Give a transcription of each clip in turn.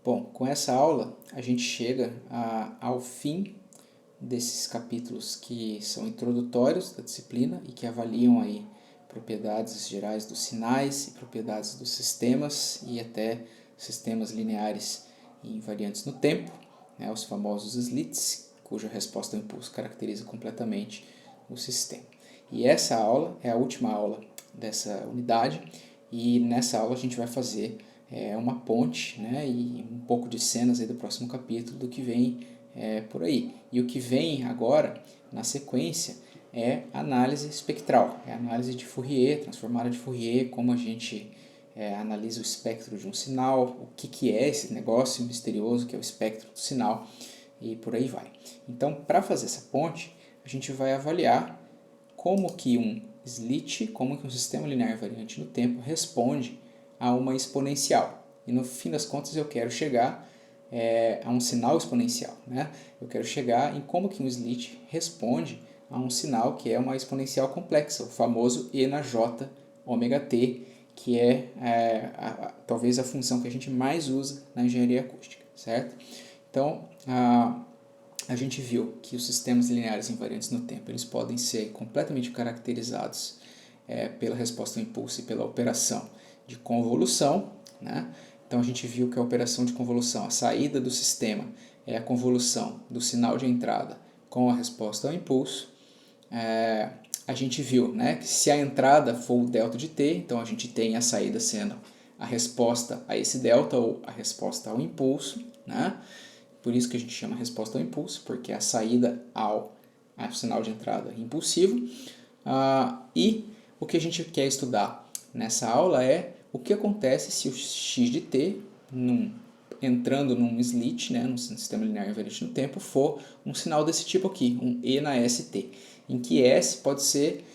Bom, com essa aula a gente chega ao fim desses capítulos que são introdutórios da disciplina e que avaliam aí propriedades gerais dos sinais e propriedades dos sistemas e até sistemas lineares e invariantes no tempo, né, os famosos slits, cuja resposta ao impulso caracteriza completamente o sistema. E essa aula é a última aula dessa unidade e nessa aula a gente vai fazer uma ponte, né, e um pouco de cenas aí do próximo capítulo do que vem por aí. E o que vem agora, na sequência, é análise espectral, é análise de Fourier, transformada de Fourier, como a gente analisa o espectro de um sinal, o que é esse negócio misterioso que é o espectro do sinal e por aí vai. Então, para fazer essa ponte, a gente vai avaliar como que um slit, como que um sistema linear invariante no tempo responde a uma exponencial. E no fim das contas eu quero chegar a um sinal exponencial, né? Eu quero chegar em como que um slit responde a um sinal que é uma exponencial complexa, o famoso e na j ômega t, que talvez a função que a gente mais usa na engenharia acústica, certo? Então, a gente viu que os sistemas lineares invariantes no tempo eles podem ser completamente caracterizados pela resposta ao impulso e pela operação de convolução, né? Então a gente viu que a operação de convolução, a saída do sistema é a convolução do sinal de entrada com a resposta ao impulso. A gente viu, né, que se a entrada for o delta de t, então a gente tem a saída sendo a resposta a esse delta ou a resposta ao impulso, né? Por isso que a gente chama resposta ao impulso, porque é a saída ao sinal de entrada impulsivo. E o que a gente quer estudar nessa aula é o que acontece se o x de t, entrando num slit, né, num sistema linear invariante no tempo, for um sinal desse tipo aqui, um e na st, em que s pode ser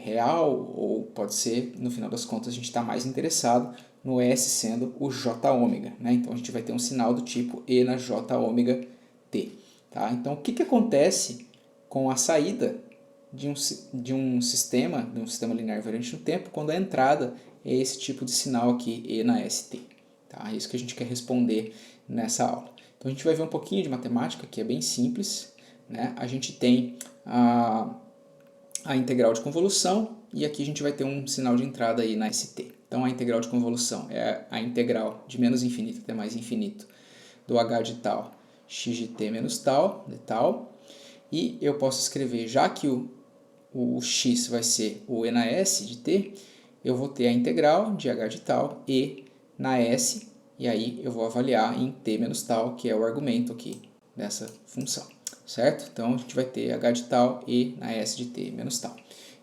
real ou pode ser, no final das contas, a gente está mais interessado no S sendo o j ômega, né? Então a gente vai ter um sinal do tipo e na j ômega t. Tá? Então o que acontece com a saída de um sistema linear invariante no tempo quando a entrada é esse tipo de sinal aqui e na st? Tá? É isso que a gente quer responder nessa aula. Então a gente vai ver um pouquinho de matemática que é bem simples, né? A gente tem a integral de convolução e aqui a gente vai ter um sinal de entrada aí na st. Então a integral de convolução é a integral de menos infinito até mais infinito do h de tal x de t menos tal, de tal. E eu posso escrever, já que o x vai ser o e na s de t, eu vou ter a integral de h de tal e na s, e aí eu vou avaliar em t menos tal, que é o argumento aqui dessa função, certo? Então a gente vai ter h de tal e na s de t menos tal.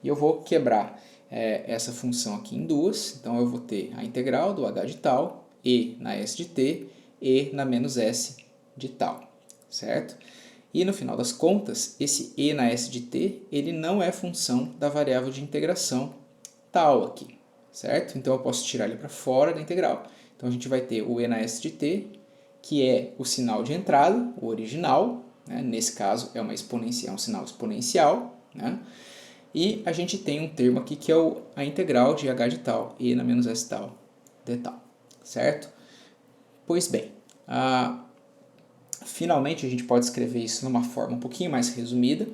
E eu vou quebrar essa função aqui em duas, então eu vou ter a integral do h de tal e na s de t e na menos s de tal, certo? E no final das contas, esse e na s de t, ele não é função da variável de integração tal aqui, certo? Então eu posso tirar ele para fora da integral. Então a gente vai ter o e na s de t, que é o sinal de entrada, o original, né? Nesse caso é um sinal exponencial, né? E a gente tem um termo aqui que é a integral de h de tal, e na menos s tal, de tal, certo? Pois bem, finalmente a gente pode escrever isso numa forma um pouquinho mais resumida,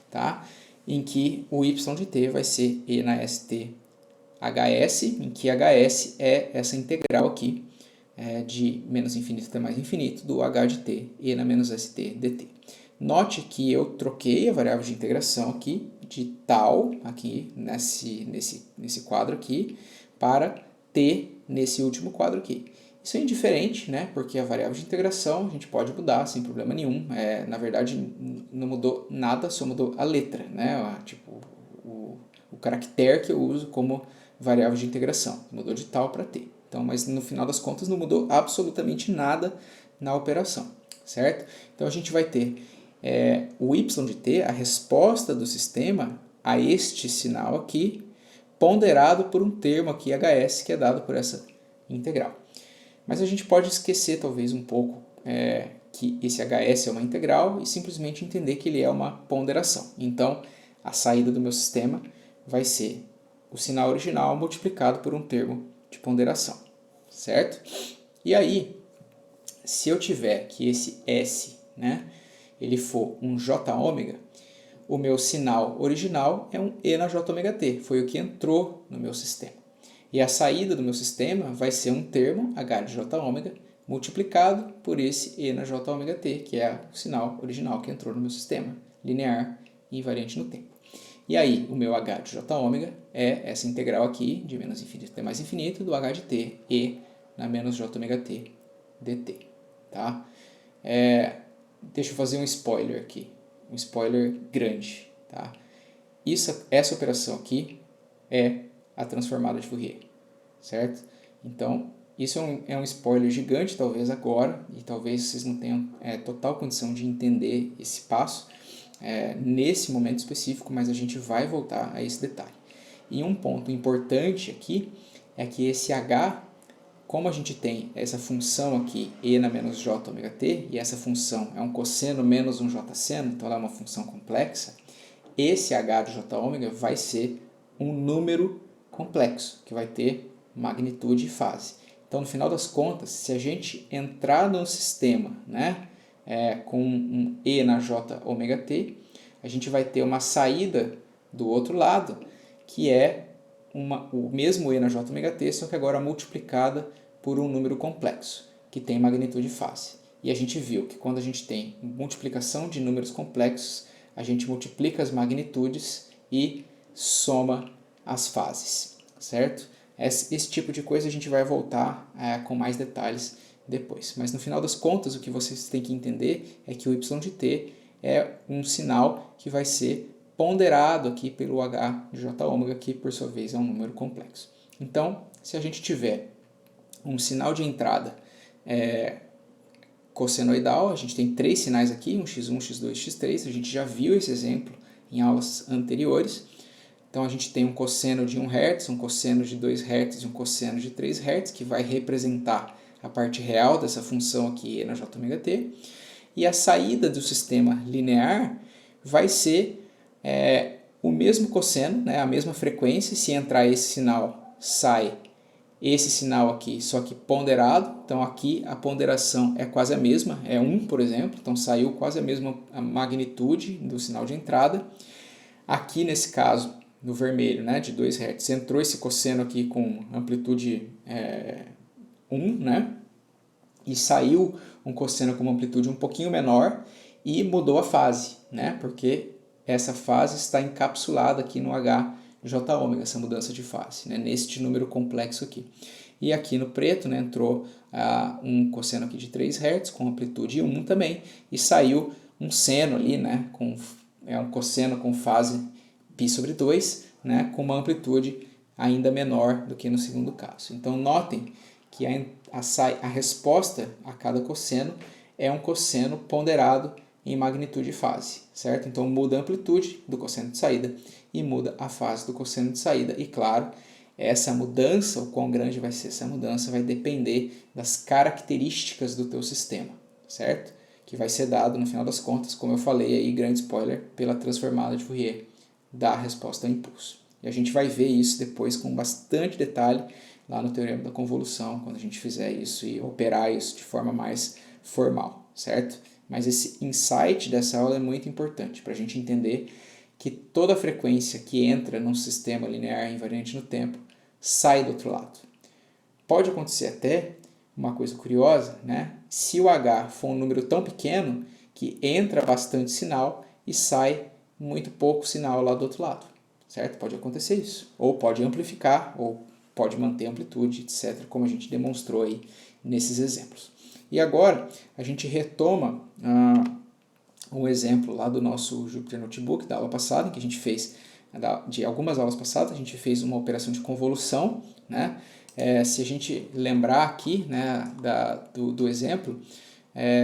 tá? Em que o y de t vai ser e na st hs, em que hs é essa integral aqui de menos infinito até mais infinito do h de t e na menos st dt. Note que eu troquei a variável de integração aqui de tal, aqui nesse quadro aqui, para t nesse último quadro aqui. Isso é indiferente, né? Porque a variável de integração a gente pode mudar sem problema nenhum. Na verdade, não mudou nada, só mudou a letra, né? Tipo, o caractere que eu uso como variável de integração. Mudou de tal para t. Então, mas no final das contas não mudou absolutamente nada na operação, certo? Então a gente vai ter o y de t, a resposta do sistema a este sinal aqui, ponderado por um termo aqui, hs, que é dado por essa integral. Mas a gente pode esquecer talvez um pouco que esse hs é uma integral e simplesmente entender que ele é uma ponderação. Então a saída do meu sistema vai ser o sinal original multiplicado por um termo de ponderação, certo? E aí, se eu tiver que esse S, né, ele for um J ômega, o meu sinal original é um E na J ômega t, foi o que entrou no meu sistema. E a saída do meu sistema vai ser um termo, H de J ômega, multiplicado por esse E na J ômega t, que é o sinal original que entrou no meu sistema, linear e invariante no tempo. E aí, o meu H de J ômega é essa integral aqui, de menos infinito até mais infinito, do H de t, E na menos J ômega t, dt. Tá? Deixa eu fazer um spoiler aqui, um spoiler grande. Tá? Essa operação aqui é a transformada de Fourier, certo? Então, isso é um spoiler gigante, talvez agora, e talvez vocês não tenham total condição de entender esse passo nesse momento específico, mas a gente vai voltar a esse detalhe. E um ponto importante aqui é que esse H, como a gente tem essa função aqui, E na menos J ômega t, e essa função é um cosseno menos um J seno, então ela é uma função complexa, esse H de J ômega vai ser um número complexo, que vai ter magnitude e fase. Então, no final das contas, se a gente entrar num sistema, né, com um E na J ômega t, a gente vai ter uma saída do outro lado, que é o mesmo E na J ômega t, só que agora multiplicada por um número complexo, que tem magnitude e fase. E a gente viu que quando a gente tem multiplicação de números complexos, a gente multiplica as magnitudes e soma as fases, certo? Esse tipo de coisa a gente vai voltar com mais detalhes depois. Mas no final das contas, o que vocês têm que entender é que o y de t é um sinal que vai ser ponderado aqui pelo H de J ômega, que por sua vez é um número complexo. Então, se a gente tiver um sinal de entrada cossenoidal, a gente tem três sinais aqui, um x1, x2, x3, a gente já viu esse exemplo em aulas anteriores. Então a gente tem um cosseno de 1 Hz, um cosseno de 2 Hz e um cosseno de 3 Hz, que vai representar a parte real dessa função aqui, E na J ômega t. E a saída do sistema linear vai ser o mesmo cosseno, né, a mesma frequência. Se entrar esse sinal, sai esse sinal aqui, só que ponderado. Então aqui a ponderação é quase a mesma, é 1, por exemplo. Então saiu quase a mesma magnitude do sinal de entrada. Aqui nesse caso, no vermelho, né, de 2 Hz, entrou esse cosseno aqui com amplitude 1, né? E saiu um cosseno com uma amplitude um pouquinho menor e mudou a fase, né? Porque essa fase está encapsulada aqui no H J ômega, essa mudança de fase, né? Neste número complexo aqui. E aqui no preto, né, entrou um cosseno aqui de 3 Hz com amplitude 1 também, e saiu um seno ali, né, um cosseno com fase π sobre 2, né, com uma amplitude ainda menor do que no segundo caso. Então notem que a resposta a cada cosseno é um cosseno ponderado em magnitude e fase, certo? Então muda a amplitude do cosseno de saída e muda a fase do cosseno de saída. E claro, essa mudança, o quão grande vai ser essa mudança, vai depender das características do teu sistema, certo? Que vai ser dado, no final das contas, como eu falei aí, grande spoiler, pela transformada de Fourier da resposta ao impulso. E a gente vai ver isso depois com bastante detalhe lá no Teorema da Convolução, quando a gente fizer isso e operar isso de forma mais formal, certo? Mas esse insight dessa aula é muito importante para a gente entender que toda frequência que entra num sistema linear invariante no tempo sai do outro lado. Pode acontecer até uma coisa curiosa, né? Se o H for um número tão pequeno que entra bastante sinal e sai muito pouco sinal lá do outro lado, certo? Pode acontecer isso. Ou pode amplificar, ou pode manter amplitude, etc., como a gente demonstrou aí nesses exemplos. E agora a gente retoma um exemplo lá do nosso Jupyter Notebook da aula passada, que a gente fez, de algumas aulas passadas, a gente fez uma operação de convolução, né? Se a gente lembrar aqui, né, do exemplo,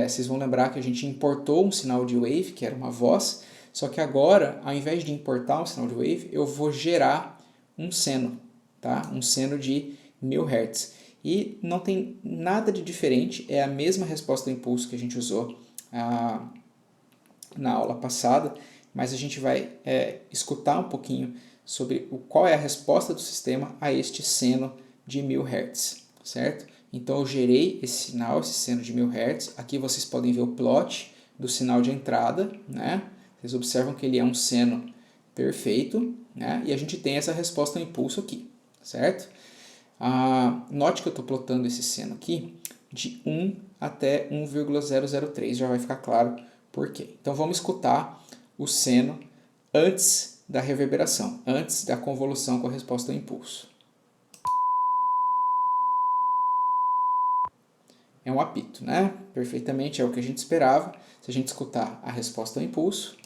vocês vão lembrar que a gente importou um sinal de wave, que era uma voz, só que agora, ao invés de importar um sinal de wave, eu vou gerar um seno, tá? Um seno de 1000 Hz. E não tem nada de diferente, é a mesma resposta do impulso que a gente usou na aula passada, mas a gente vai escutar um pouquinho sobre qual é a resposta do sistema a este seno de 1000 Hz, certo? Então eu gerei esse sinal, esse seno de 1000 Hz. Aqui vocês podem ver o plot do sinal de entrada, né? Vocês observam que ele é um seno perfeito, né? E a gente tem essa resposta ao impulso aqui, certo? Note que eu estou plotando esse seno aqui de 1 até 1,003, já vai ficar claro por quê. Então vamos escutar o seno antes da reverberação, antes da convolução com a resposta ao impulso. É um apito, né? Perfeitamente, é o que a gente esperava. Se a gente escutar a resposta ao impulso,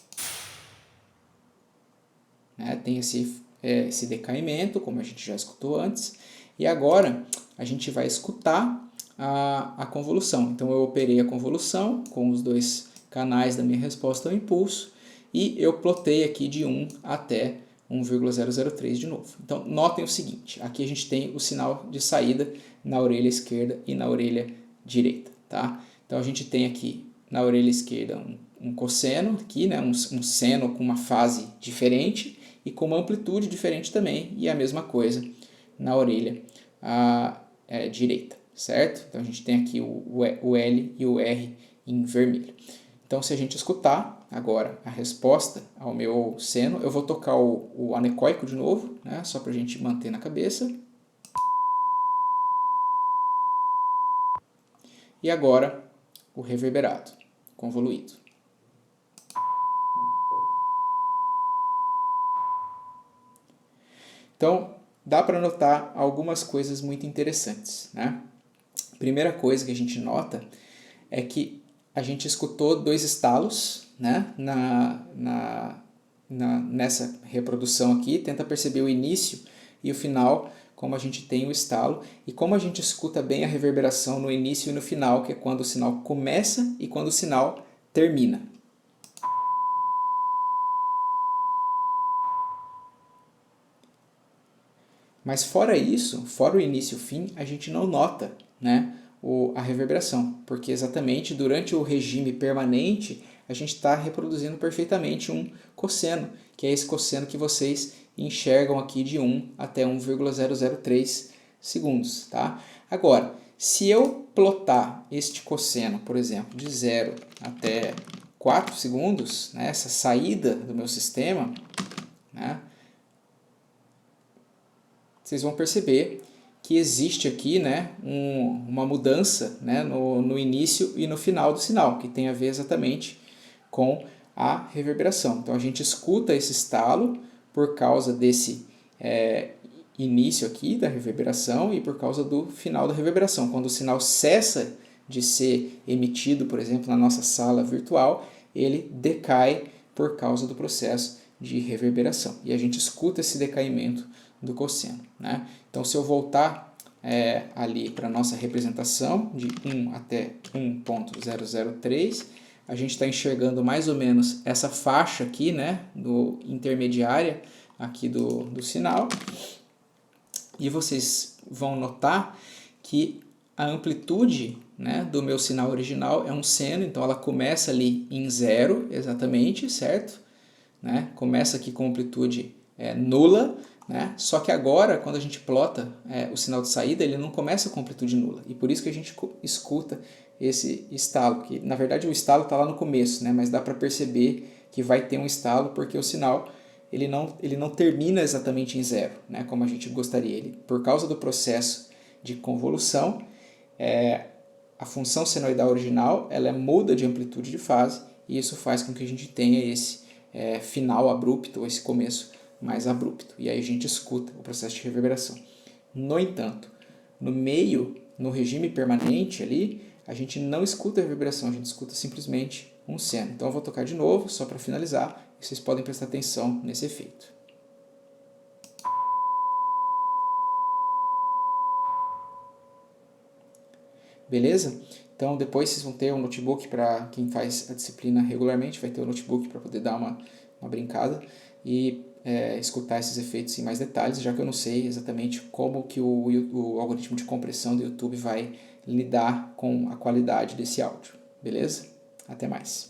né, tem esse decaimento, como a gente já escutou antes. E agora a gente vai escutar a convolução. Então eu operei a convolução com os dois canais da minha resposta ao impulso e eu plotei aqui de 1 até 1,003 de novo. Então notem o seguinte, aqui a gente tem o sinal de saída na orelha esquerda e na orelha direita, tá? Então a gente tem aqui na orelha esquerda um cosseno, aqui, né, um seno com uma fase diferente e com uma amplitude diferente também, e a mesma coisa na orelha direita, certo? Então a gente tem aqui o L e o R em vermelho. Então se a gente escutar agora a resposta ao meu seno, eu vou tocar o anecoico de novo, né, só para a gente manter na cabeça. E agora o reverberado, convoluído. Então, dá para notar algumas coisas muito interessantes, né? Primeira coisa que a gente nota é que a gente escutou dois estalos, né, nessa reprodução aqui. Tenta perceber o início e o final, como a gente tem o estalo, e como a gente escuta bem a reverberação no início e no final, que é quando o sinal começa e quando o sinal termina. Mas fora isso, fora o início e o fim, a gente não nota, né, a reverberação, porque exatamente durante o regime permanente a gente está reproduzindo perfeitamente um cosseno, que é esse cosseno que vocês enxergam aqui de 1 até 1,003 segundos. Tá? Agora, se eu plotar este cosseno, por exemplo, de 0 até 4 segundos, né, essa saída do meu sistema, né, vocês vão perceber que existe aqui, né, uma mudança, né, no início e no final do sinal, que tem a ver exatamente com a reverberação. Então a gente escuta esse estalo por causa desse início aqui da reverberação e por causa do final da reverberação. Quando o sinal cessa de ser emitido, por exemplo, na nossa sala virtual, ele decai por causa do processo de reverberação. E a gente escuta esse decaimento do cosseno, né? Então, se eu voltar ali para a nossa representação de 1 até 1,003, a gente está enxergando mais ou menos essa faixa aqui, né, intermediária aqui do sinal. E vocês vão notar que a amplitude, né, do meu sinal original é um seno, então ela começa ali em 0, exatamente, certo? Né? Começa aqui com amplitude nula, né? Só que agora, quando a gente plota o sinal de saída, ele não começa com amplitude nula. E por isso que a gente escuta esse estalo, que na verdade o estalo está lá no começo, né? Mas dá para perceber que vai ter um estalo porque o sinal ele não termina exatamente em 0, né? Como a gente gostaria. Ele, por causa do processo de convolução, a função senoidal original ela muda de amplitude de fase e isso faz com que a gente tenha esse final abrupto, ou esse começo mais abrupto. E aí a gente escuta o processo de reverberação. No entanto, no meio, no regime permanente ali, a gente não escuta a reverberação, a gente escuta simplesmente um seno. Então eu vou tocar de novo, só para finalizar, e vocês podem prestar atenção nesse efeito. Beleza? Então depois vocês vão ter um notebook para quem faz a disciplina regularmente, vai ter um notebook para poder dar uma brincada e escutar esses efeitos em mais detalhes, já que eu não sei exatamente como que o algoritmo de compressão do YouTube vai lidar com a qualidade desse áudio. Beleza? Até mais.